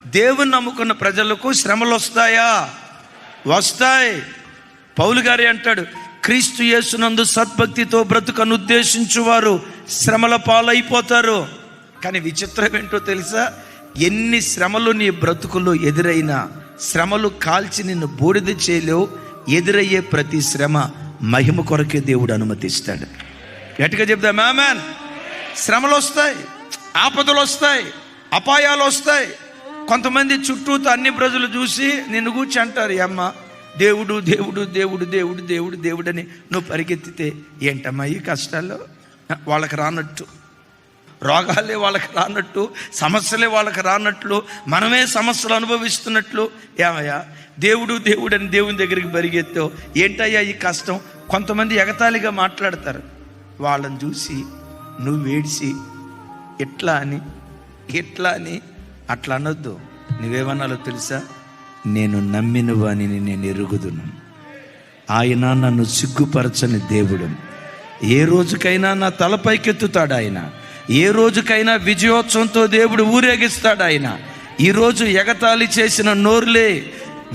దేవుని నమ్ముకున్న ప్రజలకు శ్రమలు వస్తాయా? వస్తాయి. పౌలు గారే అంటాడు, క్రీస్తు యేసునందు సద్భక్తితో బ్రతుకను ఉద్దేశించువారు శ్రమల పాలైపోతారు. కానీ విచిత్రం ఏంటో తెలుసా? ఎన్ని శ్రమలు నీ బ్రతుకులో ఎదురైనా, శ్రమలు కాల్చి నిన్ను బూడిద చేయలేవు. ఎదురయ్యే ప్రతి శ్రమ మహిమ కొరకే దేవుడు అనుమతిస్తాడు. గట్టిగా చెప్దాం ఆమేన్. శ్రమలు వస్తాయి, ఆపదలు వస్తాయి, అపాయాలు వస్తాయి. కొంతమంది చుట్టూతో అన్ని ప్రజలు చూసి నిన్ను కూర్చి అంటారు, అమ్మ దేవుడు దేవుడు దేవుడు దేవుడు దేవుడు దేవుడు అని నువ్వు పరిగెత్తితే ఏంటమ్మా ఈ కష్టాలు? వాళ్ళకి రానట్టు, రోగాలే వాళ్ళకి రానట్టు, సమస్యలే వాళ్ళకి రానట్లు, మనమే సమస్యలు అనుభవిస్తున్నట్లు. ఏమయ్యా దేవుడు దేవుడు అని దేవుని దగ్గరికి పరిగెత్తావు, ఏంటయ్యా ఈ కష్టం? కొంతమంది ఎగతాళిగా మాట్లాడతారు. వాళ్ళని చూసి నువ్వు వేడిసి ఎట్లా అని అట్లా అనొద్దు. నువ్వేమన్నాలో తెలుసా? నేను నమ్మిన వానిని నేను ఎరుగుదును, ఆయన నన్ను సిగ్గుపరచని దేవుడు. ఏ రోజుకైనా నా తలపైకెత్తుతాడు ఆయన. ఏ రోజుకైనా విజయోత్సవంతో దేవుడు ఊరేగిస్తాడు ఆయన. ఈరోజు ఎగతాళి చేసిన నోరులే,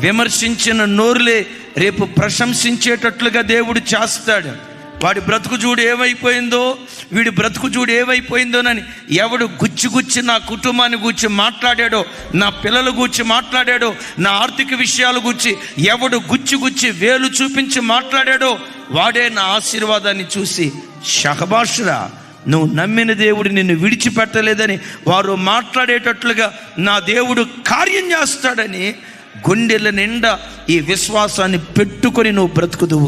విమర్శించిన నోరులే రేపు ప్రశంసించేటట్లుగా దేవుడు చేస్తాడు. వాడి బ్రతుకు చూడు ఏమైపోయిందో, వీడి బ్రతుకు చూడు ఏమైపోయిందోనని ఎవడు గుచ్చి నా కుటుంబాన్ని గూర్చి మాట్లాడాడో, నా పిల్లల గూర్చి మాట్లాడాడో, నా ఆర్థిక విషయాల గూర్చి ఎవడు గుచ్చి వేలు చూపించి మాట్లాడాడో వాడే నా ఆశీర్వాదాన్ని చూసి షహబాషురా, నువ్వు నమ్మిన దేవుడు నిన్ను విడిచిపెట్టలేదని వారు మాట్లాడేటట్లుగా నా దేవుడు కార్యం చేస్తాడని గుండెల నిండా ఈ విశ్వాసాన్ని పెట్టుకొని నువ్వు బ్రతుకుదువు.